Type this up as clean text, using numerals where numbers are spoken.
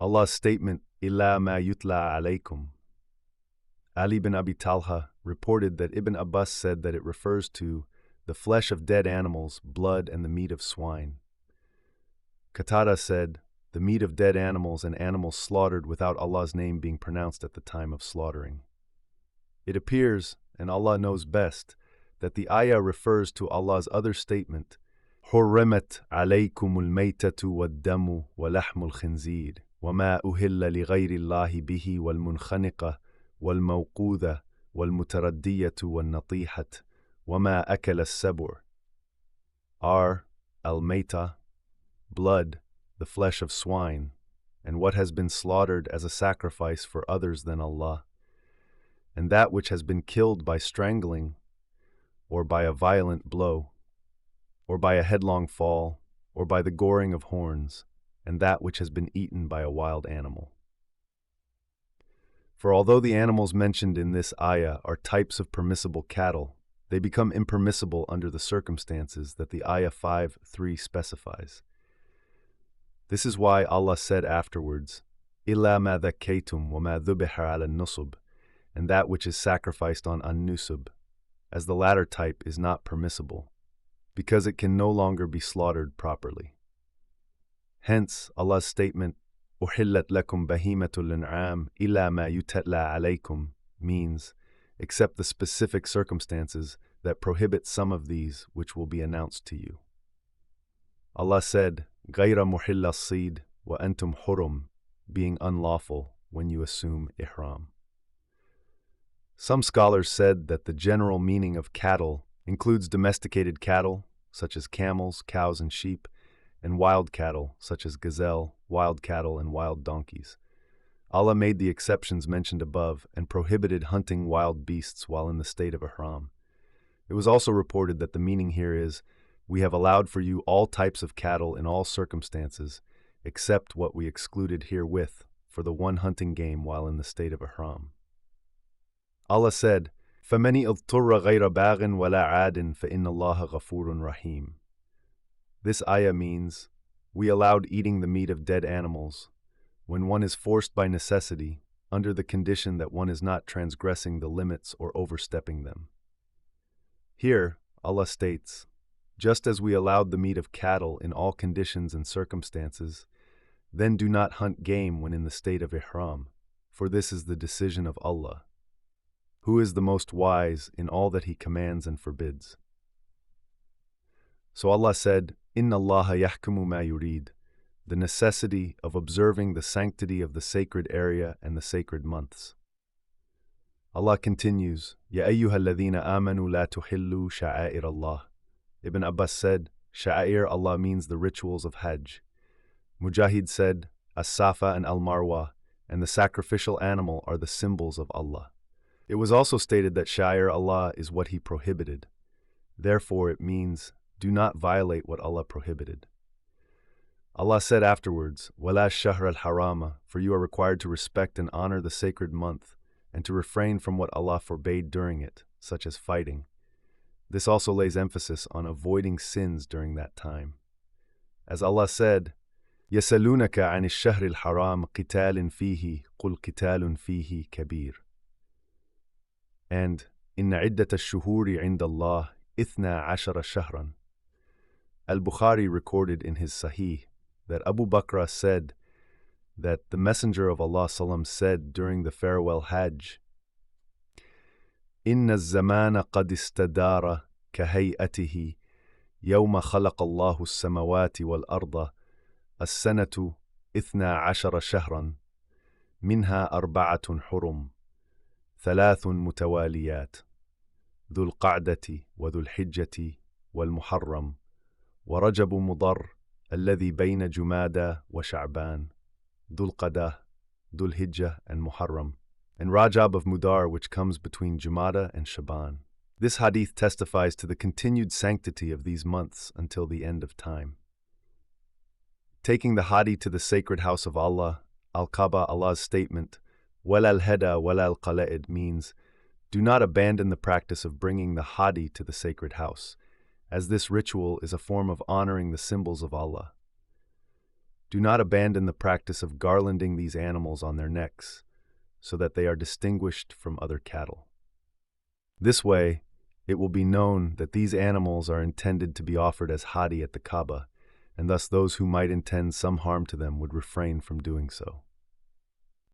Allah's statement, "Illa ma yutla alaykum." Ali bin Abi Talha reported that Ibn Abbas said that it refers to the flesh of dead animals, blood, and the meat of swine. Qatada said, the meat of dead animals and animals slaughtered without Allah's name being pronounced at the time of slaughtering. It appears, and Allah knows best, that the ayah refers to Allah's other statement, حُرِّمَتْ عَلَيْكُمُ الْمَيْتَةُ وَالدَّمُ وَلَحْمُ الْخِنْزِيرِ وَمَا أُهِلَّ لِغَيْرِ اللَّهِ بِهِ وَالْمُنْخَنِقَةُ وَالْمَوْقُوذَةُ وَالْمُتَرَدِّيَةُ وَالنَّطِيحَةُ وَمَا أَكَلَ السَّبُعُ. Al-Mayta, blood, the flesh of swine, and what has been slaughtered as a sacrifice for others than Allah, and that which has been killed by strangling, or by a violent blow, or by a headlong fall, or by the goring of horns, and that which has been eaten by a wild animal. For although the animals mentioned in this ayah are types of permissible cattle, they become impermissible under the circumstances that the ayah 5:3 specifies. This is why Allah said afterwards, "Illa ma dhakkaytum wa ma dhubiha ala nusub," and that which is sacrificed on an-nusub, as the latter type is not permissible, because it can no longer be slaughtered properly. Hence, Allah's statement, "Uhillat lakum bahimatul an'am illa ma yutatla alaykum," means, except the specific circumstances that prohibit some of these which will be announced to you. Allah said, غَيْرَ مُحِلَّ الصِّيدِ وَأَنْتُمْ حُرُمْ, being unlawful when you assume ihram. Some scholars said that the general meaning of cattle includes domesticated cattle, such as camels, cows, and sheep, and wild cattle, such as gazelle, wild cattle, and wild donkeys. Allah made the exceptions mentioned above and prohibited hunting wild beasts while in the state of ihram. It was also reported that the meaning here is, we have allowed for you all types of cattle in all circumstances, except what we excluded herewith for the one hunting game while in the state of ihram. Allah said, فَمَنِ اضْطُرَّ غَيْرَ بَاغٍ وَلَا عَادٍ فَإِنَّ اللَّهَ غَفُورٌ رَحِيمٌ. This ayah means, we allowed eating the meat of dead animals when one is forced by necessity, under the condition that one is not transgressing the limits or overstepping them. Here, Allah states, just as we allowed the meat of cattle in all conditions and circumstances, then do not hunt game when in the state of ihram, for this is the decision of Allah, who is the most wise in all that He commands and forbids. So Allah said, Inna Allaha yahkumu ma yurid, the necessity of observing the sanctity of the sacred area and the sacred months. Allah continues, Ya ayyuha alladhina amanu la tuhillu sha'air Allah. Ibn Abbas said, Sha'air Allah means the rituals of Hajj. Mujahid said, As-Safa and Al-Marwa, and the sacrificial animal are the symbols of Allah. It was also stated that Sha'air Allah is what He prohibited. Therefore it means, do not violate what Allah prohibited. Allah said afterwards, وَلَا الشَّهْرَ الْحَرَامَ, for you are required to respect and honor the sacred month, and to refrain from what Allah forbade during it, such as fighting. This also lays emphasis on avoiding sins during that time. As Allah said, يَسَلُونَكَ عَنِ الشَّهْرِ الْحَرَامِ قِتَالٍ فِيهِ قُلْ قِتَالٌ فِيهِ كَبِيرٌ. And إِنَّ عِدَّةَ الشُّهُورِ عِنْدَ اللَّهِ 12 شَهْرًا. Al-Bukhari recorded in his Sahih that Abu Bakr said that the Messenger of Allah said during the farewell Hajj, إِنَّ الزَّمَانَ قَدْ اسْتَدَارَ كَهَيْئَتِهِ يَوْمَ خَلَقَ اللَّهُ السَّمَوَاتِ وَالْأَرْضَ السَّنَةُ 12 شهرا منها 4 حرم 3 متواليات ذو القعدة وذو الحجة والمحرم ورجب مضر الذي بين جمادى وشعبان ذو القعدة ذو الحجة and Muharram, and Rajab of Mudar, which comes between Jumada and Shaban. This hadith testifies to the continued sanctity of these months until the end of time. Taking the hadi to the sacred house of Allah, Al-Kaaba, Allah's statement, وَلَا الْهَدَى وَلَا الْقَلَائِدْ means, do not abandon the practice of bringing the hadi to the sacred house, as this ritual is a form of honoring the symbols of Allah. Do not abandon the practice of garlanding these animals on their necks, so that they are distinguished from other cattle. This way, it will be known that these animals are intended to be offered as hadi at the Kaaba, and thus those who might intend some harm to them would refrain from doing so.